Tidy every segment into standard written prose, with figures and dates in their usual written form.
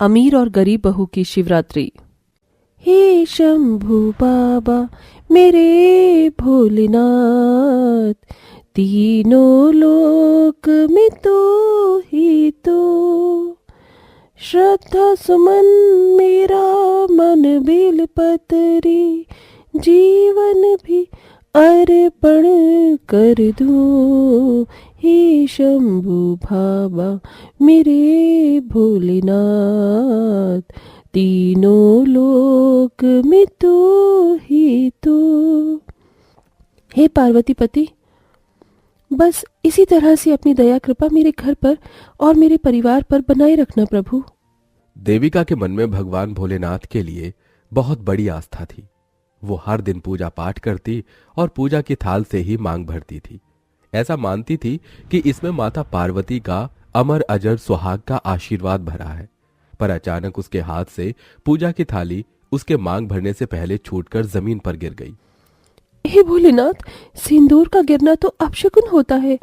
अमीर और गरीब बहू की शिवरात्रि। हे शंभू बाबा मेरे भोलेनाथ, तीनों लोक में तो ही तो, श्रद्धा सुमन मेरा मन बेलपत्री, जीवन भी अर्पण कर दूं। हे शंभू बाबा मेरे भोलेनाथ, तीनों लोक में तो ही तो। हे पार्वती पति, बस इसी तरह से अपनी दया कृपा मेरे घर पर और मेरे परिवार पर बनाए रखना प्रभु। देविका के मन में भगवान भोलेनाथ के लिए बहुत बड़ी आस्था थी। वो हर दिन पूजा पाठ करती और पूजा की थाल से ही मांग भरती थी। ऐसा मानती थी कि इसमें माता पार्वती का अमर अजर सुहाग का आशीर्वाद भरा है। पर अचानक उसके हाथ से पूजा की थाली उसके मांग भरने से पहले छूटकर जमीन पर गिर गई। हे भोलेनाथ, सिंदूर का गिरना तो अपशकुन होता है।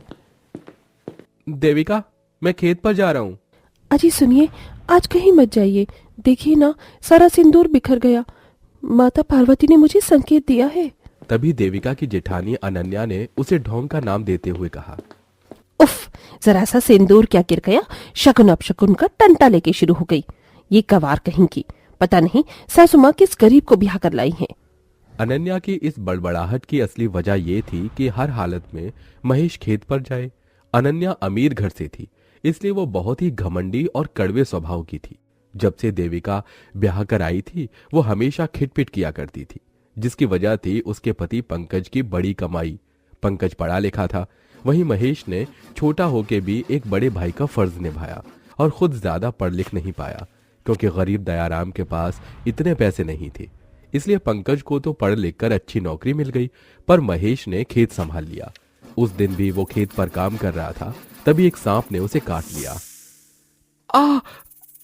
देविका, मैं खेत पर जा रहा हूँ। अजी सुनिए, आज कहीं मत जाइए। देखिए ना, सारा सिंदूर बिखर गया। माता पार्वती ने मुझे संकेत दिया है। तभी देविका की जेठानी अनन्या ने उसे ढोंग का नाम देते हुए कहा, उफ, जरा सा सिंदूर क्या गिर गया, शकुन अपशकुन का टंटा लेके शुरू हो गई। ये गवार कहीं की, पता नहीं सासू माँ किस गरीब को ब्याह कर लाई है। अनन्या की इस बड़बड़ाहट की असली वजह ये थी कि हर हालत में महेश खेत पर जाए। अनन्या अमीर घर से थी, इसलिए वो बहुत ही घमंडी और कड़वे स्वभाव की थी। जब से देविका ब्याह कर आई थी, वो हमेशा खिटपिट किया करती थी, जिसकी वजह थी उसके पति पंकज की बड़ी कमाई। पंकज पढ़ा लिखा था, वहीं महेश ने छोटा होके भी एक बड़े भाई का फर्ज निभाया और खुद ज्यादा पढ़ लिख नहीं पाया, क्योंकि गरीब दयाराम के पास इतने पैसे नहीं थे। इसलिए पंकज को तो पढ़ लिख कर अच्छी नौकरी मिल गई, पर महेश ने खेत संभाल लिया। उस दिन भी वो खेत पर काम कर रहा था, तभी एक सांप ने उसे काट लिया। आ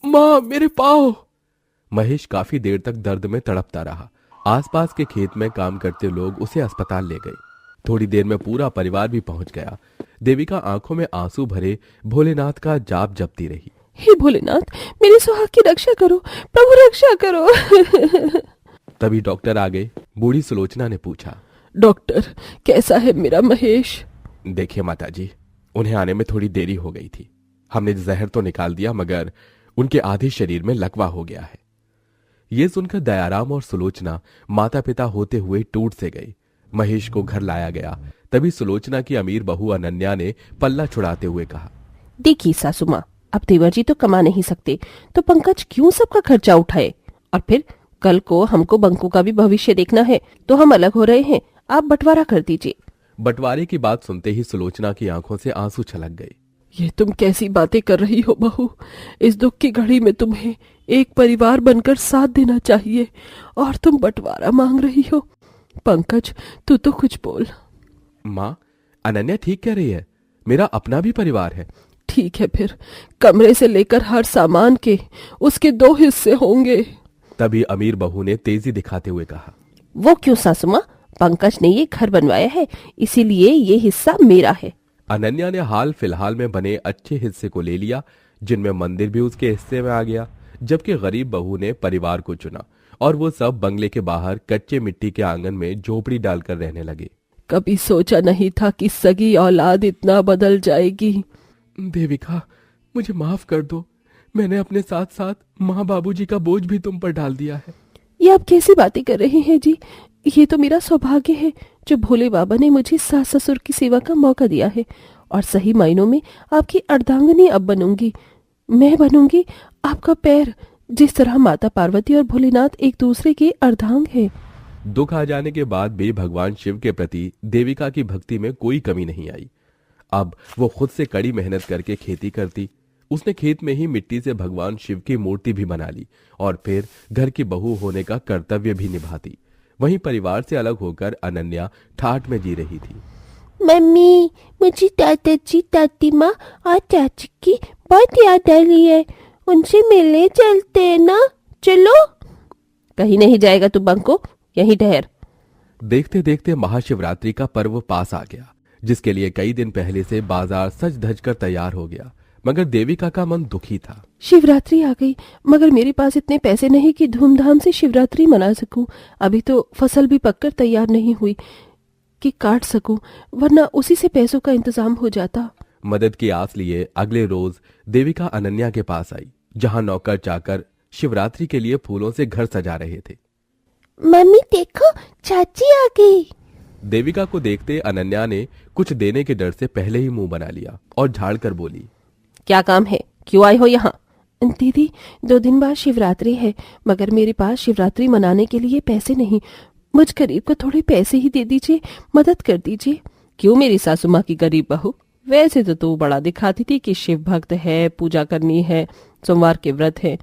माँ, मेरे पाँव! महेश काफी देर तक दर्द में तड़पता रहा। आसपास के खेत में काम करते लोग उसे अस्पताल ले गए। थोड़ी देर में पूरा परिवार भी पहुंच गया। देविका आंखों में आंसू भरे भोलेनाथ का जाप जपती रही। हे भोलेनाथ, मेरे सुहाग की रक्षा करो प्रभु, रक्षा करो। तभी डॉक्टर आ गए। बूढ़ी सुलोचना ने पूछा, डॉक्टर, कैसा है मेरा महेश? देखिए माताजी, उन्हें आने में थोड़ी देरी हो गई थी। हमने जहर तो निकाल दिया, मगर उनके आधे शरीर में लकवा हो गया है। ये सुनकर दयाराम और सुलोचना माता पिता होते हुए टूट से गए। महेश को घर लाया गया। तभी सुलोचना की अमीर बहू अनन्या ने पल्ला छुड़ाते हुए कहा, देखिए सासू माँ, अब देवर जी तो कमा नहीं सकते, तो पंकज क्यों सबका खर्चा उठाए? और फिर कल को हमको बंकू का भी भविष्य देखना है, तो हम अलग हो रहे हैं, आप बंटवारा कर दीजिए। बंटवारे की बात सुनते ही सुलोचना की आंखों से आंसू छलक गए। ये तुम कैसी बातें कर रही हो बहू? इस दुख की घड़ी में तुम्हें एक परिवार बनकर साथ देना चाहिए, और तुम बंटवारा मांग रही हो। पंकज, तू तो कुछ बोल। माँ, अनन्या ठीक कह रही है, मेरा अपना भी परिवार है। ठीक है, फिर कमरे से लेकर हर सामान के उसके 2 हिस्से होंगे। तभी अमीर बहू ने तेजी दिखाते हुए कहा, वो क्यों सासू माँ? पंकज ने ये घर बनवाया है, इसीलिए ये हिस्सा मेरा है। अनन्या ने हाल फिलहाल में बने अच्छे हिस्से को ले लिया, जिनमें मंदिर भी उसके हिस्से में आ गया। जबकि गरीब बहू ने परिवार को चुना और वो सब बंगले के बाहर कच्चे मिट्टी के आंगन में झोपड़ी डालकर रहने लगे। कभी सोचा नहीं था कि सगी औलाद इतना बदल जाएगी। देविका, मुझे माफ कर दो। मैंने अपने साथ साथ माँ बाबूजी का बोझ भी तुम पर डाल दिया है। ये आप कैसी बातें कर रहे हैं जी? ये तो मेरा सौभाग्य है जो भोले बाबा ने मुझे सास ससुर की सेवा का मौका दिया है, और सही मायनों में आपकी अर्धांगिनी अब बनूंगी। मैं बनूंगी आपका पैर, जिस तरह माता पार्वती और भोलेनाथ एक दूसरे के अर्धांग है। दुख आ जाने के बाद भी भगवान शिव के प्रति देविका की भक्ति में कोई कमी नहीं आई। अब वो खुद से कड़ी मेहनत करके खेती करती। उसने खेत में ही मिट्टी से भगवान शिव की मूर्ति भी बना ली और फिर घर की बहू होने का कर्तव्य भी निभाती। वहीं परिवार से अलग होकर अनन्या ठाठ में जी रही थी। मम्मी, मुझे दादाजी, दादी माँ और चाची की बहुत याद आ रही है। उनसे मिलने चलते हैं ना? चलो। कहीं नहीं जाएगा तू बंको, यहीं ठहर। देखते देखते महाशिवरात्रि का पर्व पास आ गया, जिसके लिए कई दिन पहले से बाजार सज धज कर तैयार हो गया। मगर देविका का मन दुखी था। शिवरात्रि आ गई, मगर मेरे पास इतने पैसे नहीं कि धूमधाम से शिवरात्रि मना सकूं। अभी तो फसल भी पककर तैयार नहीं हुई कि काट सकूं, वरना उसी से पैसों का इंतजाम हो जाता। मदद की आस लिए अगले रोज देविका अनन्या के पास आई, जहां नौकर चाकर शिवरात्रि के लिए फूलों से घर सजा रहे थे। मम्मी देखो, चाची आ गई। देविका को देखते अनन्या ने कुछ देने के डर से पहले ही मुंह बना लिया और झाड़ कर बोली, क्या काम है, क्यों आए हो यहाँ? दीदी, 2 दिन बाद शिवरात्रि है, मगर मेरे पास शिवरात्रि मनाने के लिए पैसे नहीं। मुझ गरीब को थोड़े पैसे ही दे दीजिए, मदद कर दीजिए। क्यों मेरी सासू माँ की गरीब बहू? वैसे तो तू बड़ा दिखाती थी कि शिव भक्त है, पूजा करनी है, सोमवार के व्रत है।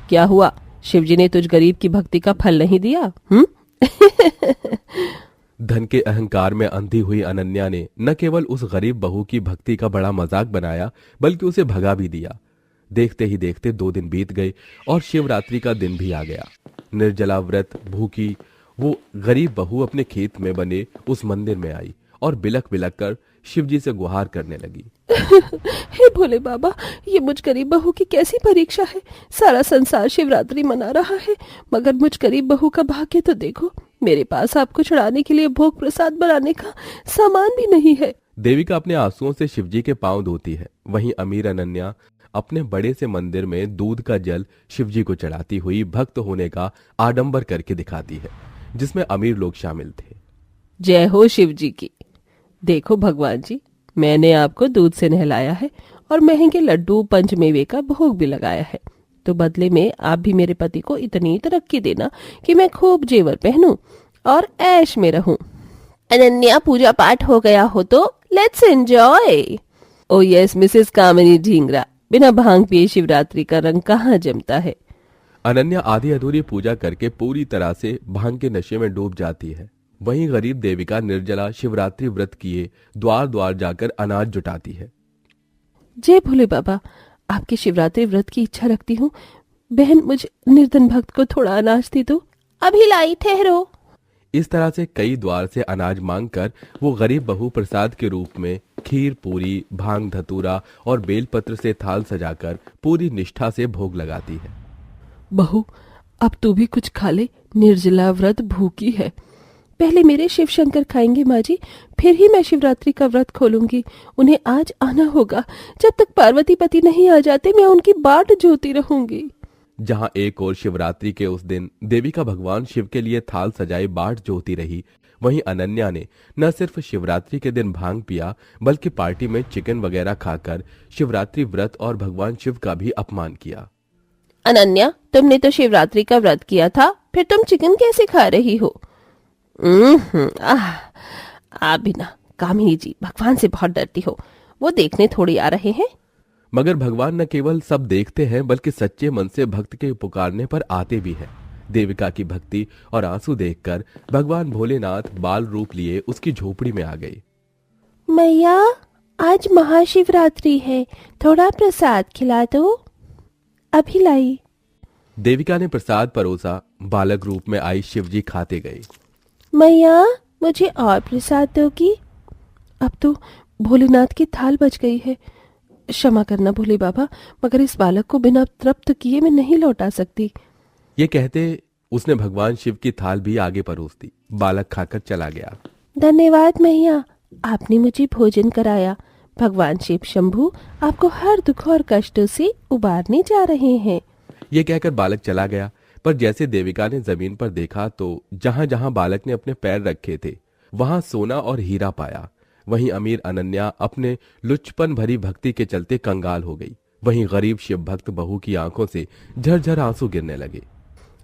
क्या हुआ, शिवजी ने तुझ गरीब की भक्ति का फल नहीं दिया? धन के अहंकार में अंधी हुई अनन्या ने न केवल उस गरीब बहू की भक्ति का बड़ा मजाक बनाया, बल्कि उसे भगा भी दिया। देखते ही देखते 2 दिन बीत गए और शिवरात्रि का दिन भी आ गया। निर्जला व्रत भूखी वो गरीब बहू अपने खेत में बने उस मंदिर में आई और बिलख बिलख कर शिवजी से गुहार करने लगी। हे भोले बाबा, ये मुझ गरीब बहू की कैसी परीक्षा है। सारा संसार शिवरात्रि मना रहा है, मगर मुझ गरीब बहू का भाग्य तो देखो। मेरे पास आपको चढ़ाने के लिए भोग प्रसाद बनाने का सामान भी नहीं है। देविका अपने आंसुओं से शिवजी के पांव धोती है। वहीं अमीर अनन्या अपने बड़े से मंदिर में दूध का जल शिवजी को चढ़ाती हुई भक्त होने का आडंबर करके दिखाती है, जिसमें अमीर लोग शामिल थे। जय हो शिवजी की। देखो भगवान जी, मैंने आपको दूध से नहलाया है और महंगे लड्डू पंचमेवे का भोग भी लगाया है, तो बदले में आप भी मेरे पति को इतनी तरक्की देना कि मैं खूब जेवर पहनूं और ऐश में रहूं। अनन्या, पूजा पाठ हो गया हो तो let's enjoy. Oh yes Mrs Kamini Dhingra, बिना भांग पिए शिवरात्रि का रंग कहाँ जमता है। अनन्या आधी अधूरी पूजा करके पूरी तरह से भांग के नशे में डूब जाती है। वहीं गरीब देविका निर्जला शिवरात्रि व्रत किए द्वार द्वार जाकर अनाज जुटाती है। जय भोले बाबा, आपकी शिवरात्रि व्रत की इच्छा रखती हूँ। बहन, मुझ निर्धन भक्त को थोड़ा अनाज दे दो। अभी लाई, ठहरो। इस तरह से कई द्वार से अनाज मांगकर वो गरीब बहू प्रसाद के रूप में खीर पूरी, भांग धतूरा और बेलपत्र से थाल सजाकर पूरी निष्ठा से भोग लगाती है। बहू, अब तू भी कुछ खा ले, निर्जला व्रत भूखी है। पहले मेरे शिव शंकर खाएंगे माँ जी, फिर ही मैं शिवरात्रि का व्रत खोलूंगी। उन्हें आज आना होगा। जब तक पार्वती पति नहीं आ जाते मैं उनकी बाट जोती रहूंगी। जहां एक और शिवरात्रि के उस दिन देविका भगवान शिव के लिए थाल सजाए बाट जोती रही, वहीं अनन्या ने न सिर्फ शिवरात्रि के दिन भांग पिया, बल्कि पार्टी में चिकन वगैरह खाकर शिवरात्रि व्रत और भगवान शिव का भी अपमान किया। अनन्या, तुमने तो शिवरात्रि का व्रत किया था, फिर तुम चिकन कैसे खा रही हो? आप बिना कामिनी जी भगवान से बहुत डरती हो, वो देखने थोड़ी आ रहे हैं। मगर भगवान न केवल सब देखते हैं, बल्कि सच्चे मन से भक्त के पुकारने पर आते भी हैं। देविका की भक्ति और आंसू देखकर भगवान भोलेनाथ बाल रूप लिए उसकी झोपड़ी में आ गए। मैया, आज महाशिवरात्रि है, थोड़ा प्रसाद खिला दो। अभी लाई। देविका ने प्रसाद परोसा। बालक रूप में आई शिवजी खाते गए। मैया, मुझे और प्रसाद दोगी? अब तो भोलेनाथ की थाल बच गई है। क्षमा करना भोले बाबा, मगर इस बालक को बिना तृप्त किए मैं नहीं लौटा सकती। ये कहते उसने भगवान शिव की थाल भी आगे परोस दी। बालक खाकर चला गया। धन्यवाद मैया, आपने मुझे भोजन कराया। भगवान शिव शंभू आपको हर दुख और कष्टों से उबारने जा रहे हैं। ये कहकर बालक चला गया, पर जैसे देविका ने जमीन पर देखा तो जहां जहां बालक ने अपने पैर रखे थे वहां सोना और हीरा पाया। वहीं अमीर अनन्या अपने लुच्चपन भरी भक्ति के चलते कंगाल हो गई। वहीं गरीब शिव भक्त बहू की आंखों से झरझर आंसू गिरने लगे।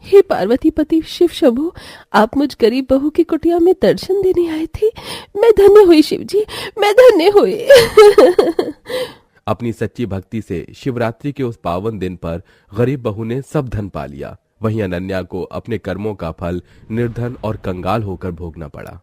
हे पार्वती पति शिव शंभू, आप मुझ गरीब बहू की कुटिया में दर्शन देने आए थे। मैं धन्य हुई शिव जी, मैं धन्य हुई। अपनी सच्ची भक्ति से शिवरात्रि के उस पावन दिन पर गरीब बहू ने सब धन पा लिया। वहीं अनन्या को अपने कर्मों का फल निर्धन और कंगाल होकर भोगना पड़ा।